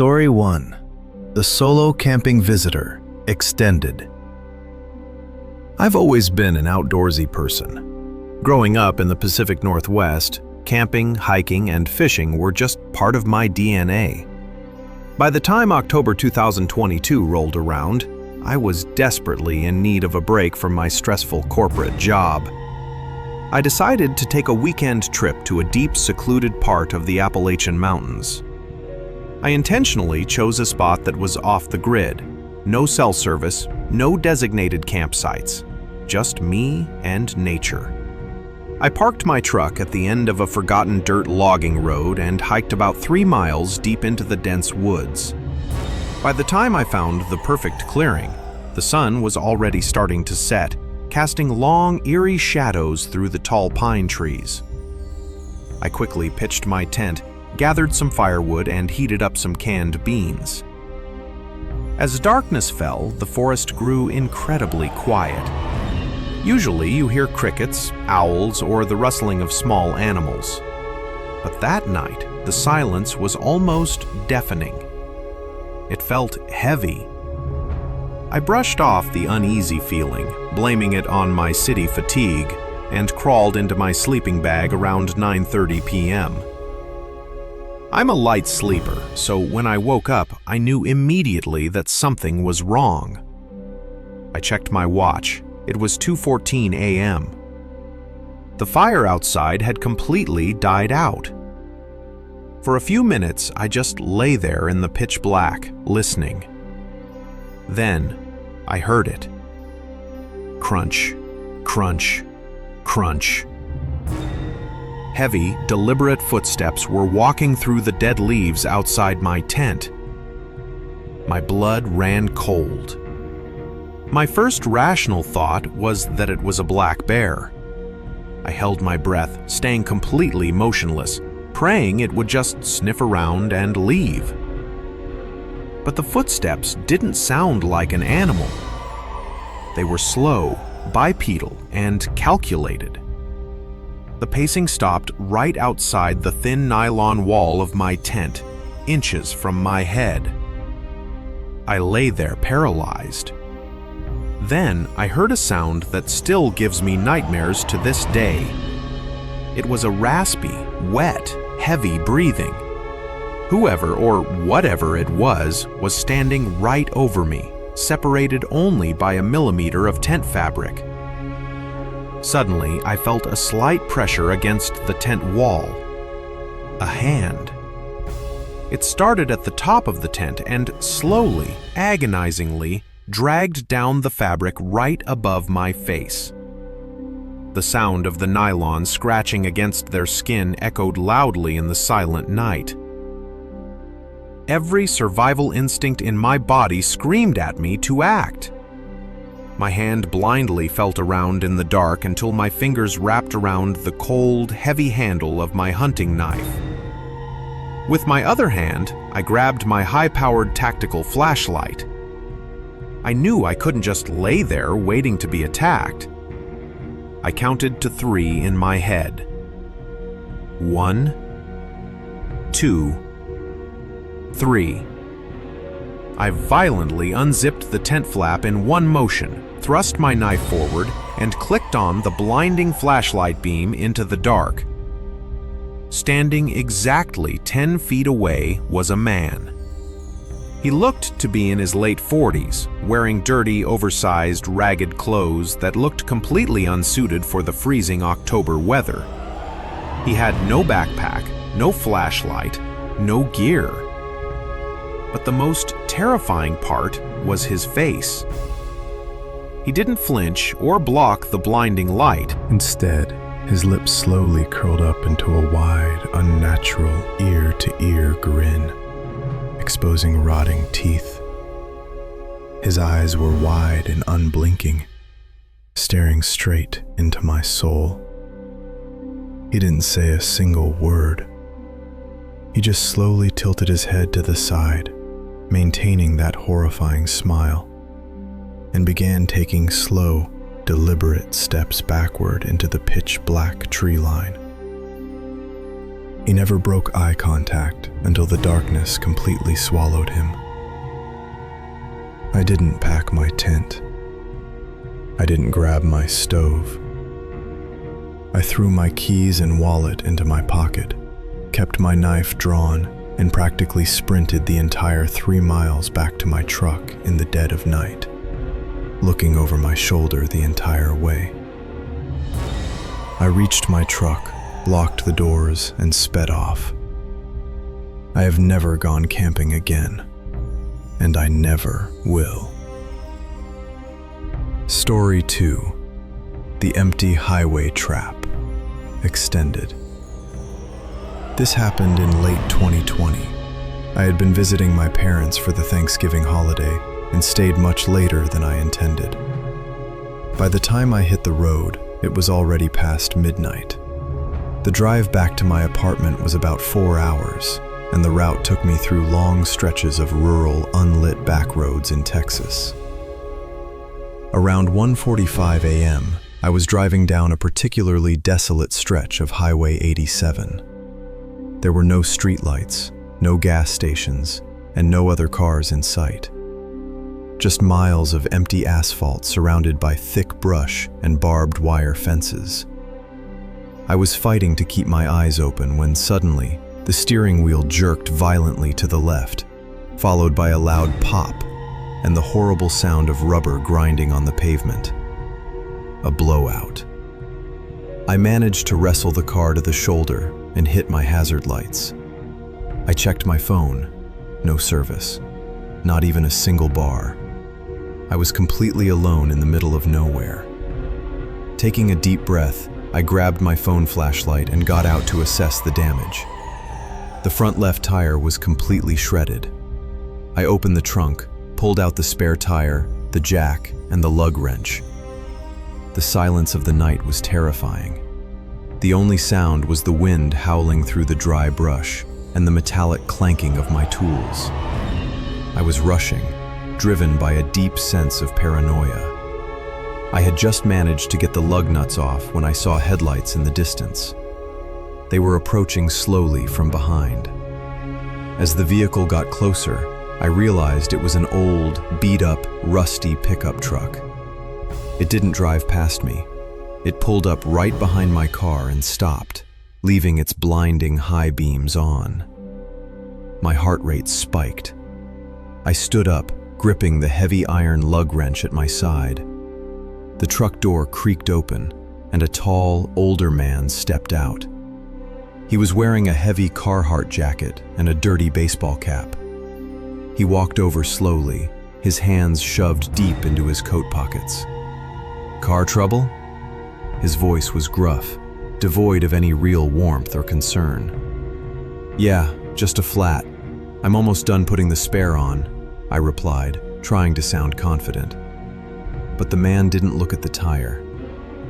Story 1. The Solo Camping Visitor, Extended. I've always been an outdoorsy person. Growing up in the Pacific Northwest, camping, hiking, and fishing were just part of my DNA. By the time October 2022 rolled around, I was desperately in need of a break from my stressful corporate job. I decided to take a weekend trip to a deep, secluded part of the Appalachian Mountains. I intentionally chose a spot that was off the grid. No cell service, no designated campsites, just me and nature. I parked my truck at the end of a forgotten dirt logging road and hiked about 3 miles deep into the dense woods. By the time I found the perfect clearing, the sun was already starting to set, casting long, eerie shadows through the tall pine trees. I quickly pitched my tent, gathered some firewood, and heated up some canned beans. As darkness fell, the forest grew incredibly quiet. Usually you hear crickets, owls, or the rustling of small animals. But that night, the silence was almost deafening. It felt heavy. I brushed off the uneasy feeling, blaming it on my city fatigue, and crawled into my sleeping bag around 9:30 p.m. I'm a light sleeper, so when I woke up, I knew immediately that something was wrong. I checked my watch. It was 2:14 a.m. The fire outside had completely died out. For a few minutes, I just lay there in the pitch black, listening. Then, I heard it. Crunch, crunch, crunch. Heavy, deliberate footsteps were walking through the dead leaves outside my tent. My blood ran cold. My first rational thought was that it was a black bear. I held my breath, staying completely motionless, praying it would just sniff around and leave. But the footsteps didn't sound like an animal. They were slow, bipedal, and calculated. The pacing stopped right outside the thin nylon wall of my tent, inches from my head. I lay there paralyzed. Then I heard a sound that still gives me nightmares to this day. It was a raspy, wet, heavy breathing. Whoever or whatever it was standing right over me, separated only by a millimeter of tent fabric. Suddenly, I felt a slight pressure against the tent wall. A hand. It started at the top of the tent and slowly, agonizingly, dragged down the fabric right above my face. The sound of the nylon scratching against their skin echoed loudly in the silent night. Every survival instinct in my body screamed at me to act. My hand blindly felt around in the dark until my fingers wrapped around the cold, heavy handle of my hunting knife. With my other hand, I grabbed my high-powered tactical flashlight. I knew I couldn't just lay there waiting to be attacked. I counted to 3 in my head. 1, 2, 3. I violently unzipped the tent flap in one motion, thrust my knife forward, and clicked on the blinding flashlight beam into the dark. Standing exactly 10 feet away was a man. He looked to be in his late 40s, wearing dirty, oversized, ragged clothes that looked completely unsuited for the freezing October weather. He had no backpack, no flashlight, no gear. But the most terrifying part was his face. He didn't flinch or block the blinding light. Instead, his lips slowly curled up into a wide, unnatural, ear-to-ear grin, exposing rotting teeth. His eyes were wide and unblinking, staring straight into my soul. He didn't say a single word. He just slowly tilted his head to the side, maintaining that horrifying smile, and began taking slow, deliberate steps backward into the pitch-black tree line. He never broke eye contact until the darkness completely swallowed him. I didn't pack my tent. I didn't grab my stove. I threw my keys and wallet into my pocket, kept my knife drawn, and practically sprinted the entire 3 miles back to my truck in the dead of night, looking over my shoulder the entire way. I reached my truck, locked the doors, and sped off. I have never gone camping again, and I never will. Story 2: The Empty Highway Trap, extended. This happened in late 2020. I had been visiting my parents for the Thanksgiving holiday and stayed much later than I intended. By the time I hit the road, it was already past midnight. The drive back to my apartment was about 4 hours, and the route took me through long stretches of rural, unlit back roads in Texas. Around 1:45 a.m., I was driving down a particularly desolate stretch of Highway 87. There were no streetlights, no gas stations, and no other cars in sight. Just miles of empty asphalt surrounded by thick brush and barbed wire fences. I was fighting to keep my eyes open when suddenly the steering wheel jerked violently to the left, followed by a loud pop and the horrible sound of rubber grinding on the pavement. A blowout. I managed to wrestle the car to the shoulder and hit my hazard lights. I checked my phone. No service. Not even a single bar. I was completely alone in the middle of nowhere. Taking a deep breath, I grabbed my phone flashlight and got out to assess the damage. The front left tire was completely shredded. I opened the trunk, pulled out the spare tire, the jack, and the lug wrench. The silence of the night was terrifying. The only sound was the wind howling through the dry brush and the metallic clanking of my tools. I was rushing, driven by a deep sense of paranoia. I had just managed to get the lug nuts off when I saw headlights in the distance. They were approaching slowly from behind. As the vehicle got closer, I realized it was an old, beat-up, rusty pickup truck. It didn't drive past me. It pulled up right behind my car and stopped, leaving its blinding high beams on. My heart rate spiked. I stood up, gripping the heavy iron lug wrench at my side. The truck door creaked open, and a tall, older man stepped out. He was wearing a heavy Carhartt jacket and a dirty baseball cap. He walked over slowly, his hands shoved deep into his coat pockets. "Car trouble?" His voice was gruff, devoid of any real warmth or concern. "Yeah, just a flat. I'm almost done putting the spare on," I replied, trying to sound confident. But the man didn't look at the tire.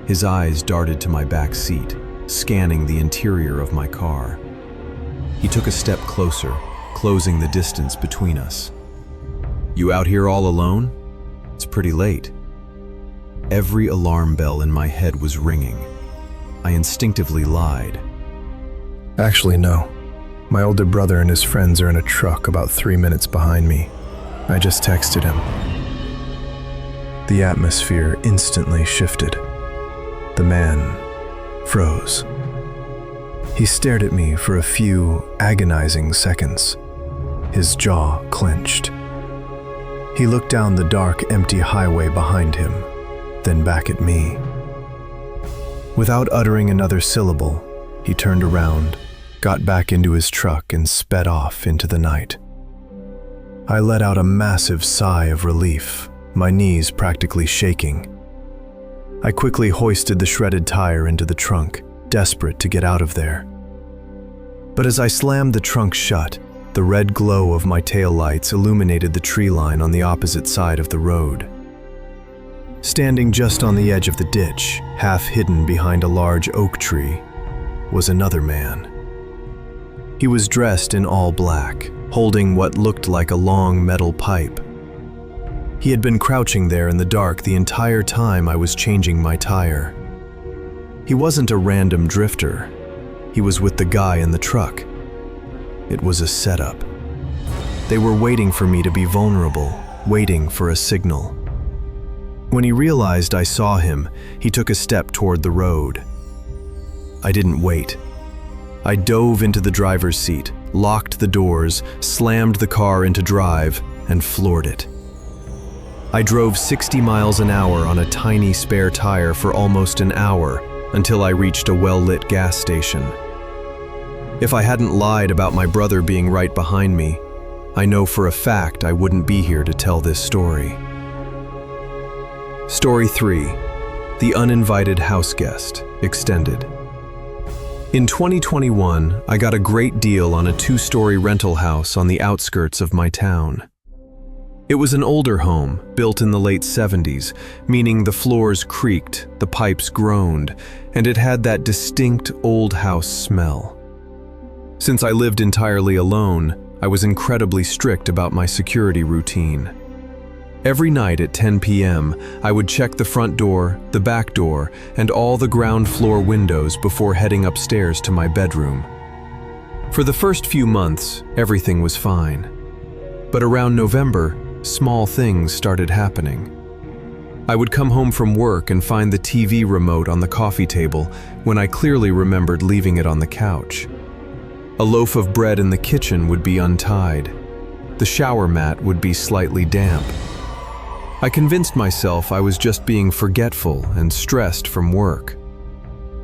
His eyes darted to my back seat, scanning the interior of my car. He took a step closer, closing the distance between us. "You out here all alone? It's pretty late." Every alarm bell in my head was ringing. I instinctively lied. Actually, no. My older brother and his friends are in a truck about 3 minutes behind me. I just texted him. The atmosphere instantly shifted. The man froze. He stared at me for a few agonizing seconds. His jaw clenched. He looked down the dark, empty highway behind him, then back at me. Without uttering another syllable, he turned around, got back into his truck, and sped off into the night. I let out a massive sigh of relief, my knees practically shaking. I quickly hoisted the shredded tire into the trunk, desperate to get out of there. But as I slammed the trunk shut, the red glow of my taillights illuminated the tree line on the opposite side of the road. Standing just on the edge of the ditch, half hidden behind a large oak tree, was another man. He was dressed in all black, holding what looked like a long metal pipe. He had been crouching there in the dark the entire time I was changing my tire. He wasn't a random drifter. he was with the guy in the truck. It was a setup. They were waiting for me to be vulnerable, waiting for a signal. When he realized I saw him, he took a step toward the road. I didn't wait. I dove into the driver's seat, locked the doors, slammed the car into drive, and floored it. I drove 60 miles an hour on a tiny spare tire for almost an hour until I reached a well-lit gas station. If I hadn't lied about my brother being right behind me, I know for a fact I wouldn't be here to tell this story. Story 3: The Uninvited House Guest, Extended. In 2021, I got a great deal on a 2-story rental house on the outskirts of my town. It was an older home, built in the late 70s, meaning the floors creaked, the pipes groaned, and it had that distinct old house smell. Since I lived entirely alone, I was incredibly strict about my security routine. Every night at 10 p.m., I would check the front door, the back door, and all the ground floor windows before heading upstairs to my bedroom. For the first few months, everything was fine. But around November, small things started happening. I would come home from work and find the TV remote on the coffee table when I clearly remembered leaving it on the couch. A loaf of bread in the kitchen would be untied. The shower mat would be slightly damp. I convinced myself I was just being forgetful and stressed from work.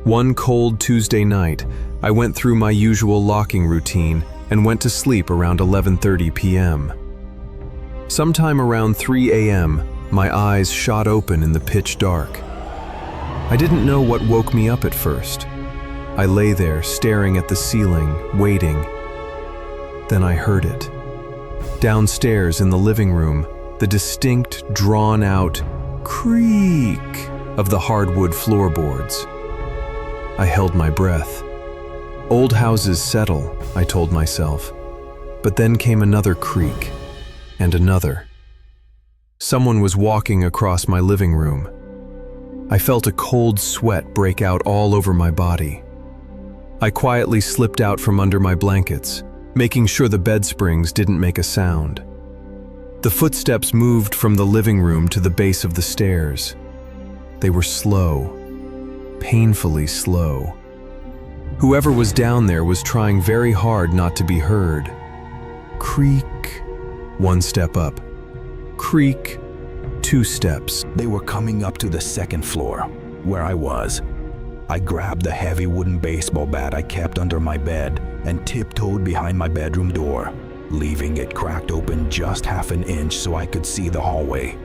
One cold Tuesday night, I went through my usual locking routine and went to sleep around 11:30 p.m. Sometime around 3 a.m., my eyes shot open in the pitch dark. I didn't know what woke me up at first. I lay there staring at the ceiling, waiting. Then I heard it. Downstairs in the living room, the distinct, drawn-out creak of the hardwood floorboards. I held my breath. Old houses settle, I told myself. But then came another creak, and another. Someone was walking across my living room. I felt a cold sweat break out all over my body. I quietly slipped out from under my blankets, making sure the bed springs didn't make a sound. The footsteps moved from the living room to the base of the stairs. They were slow, painfully slow. Whoever was down there was trying very hard not to be heard. Creak, 1 step up. Creak, 2 steps. They were coming up to the 2nd floor, where I was. I grabbed the heavy wooden baseball bat I kept under my bed and tiptoed behind my bedroom door, leaving it cracked open just half an inch so I could see the hallway.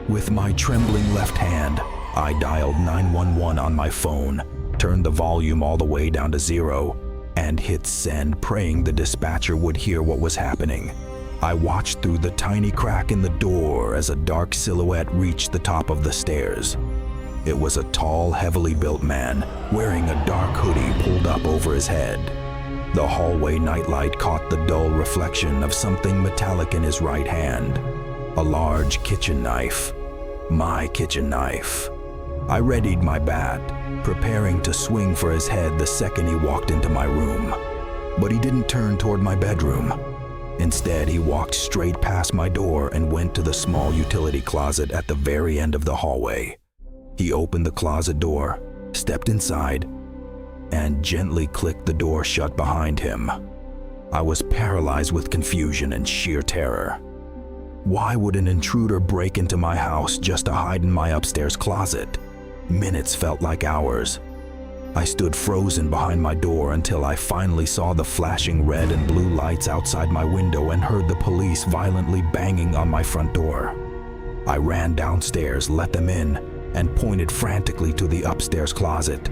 With my trembling left hand, I dialed 911 on my phone, turned the volume all the way down to 0, and hit send, praying the dispatcher would hear what was happening. I watched through the tiny crack in the door as a dark silhouette reached the top of the stairs. It was a tall, heavily built man, wearing a dark hoodie pulled up over his head. The hallway nightlight caught the dull reflection of something metallic in his right hand. A large kitchen knife. My kitchen knife. I readied my bat, preparing to swing for his head the second he walked into my room. But he didn't turn toward my bedroom. Instead, he walked straight past my door and went to the small utility closet at the very end of the hallway. He opened the closet door, stepped inside, and gently clicked the door shut behind him. I was paralyzed with confusion and sheer terror. Why would an intruder break into my house just to hide in my upstairs closet? Minutes felt like hours. I stood frozen behind my door until I finally saw the flashing red and blue lights outside my window and heard the police violently banging on my front door. I ran downstairs, let them in, and pointed frantically to the upstairs closet.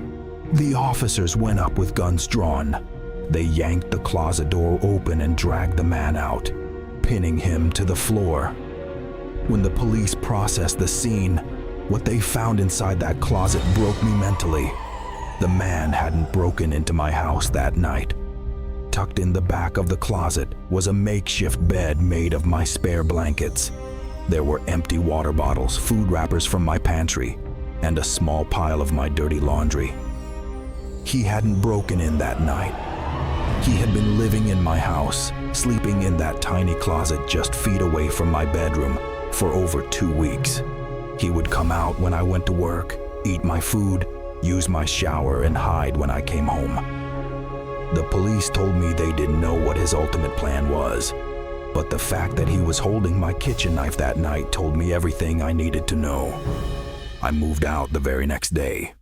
The officers went up with guns drawn. They yanked the closet door open and dragged the man out, pinning him to the floor. When the police processed the scene, what they found inside that closet broke me mentally. The man hadn't broken into my house that night. Tucked in the back of the closet was a makeshift bed made of my spare blankets. There were empty water bottles, food wrappers from my pantry, and a small pile of my dirty laundry. He hadn't broken in that night. He had been living in my house, sleeping in that tiny closet just feet away from my bedroom for over 2 weeks. He would come out when I went to work, eat my food, use my shower, and hide when I came home. The police told me they didn't know what his ultimate plan was, but the fact that he was holding my kitchen knife that night told me everything I needed to know. I moved out the very next day.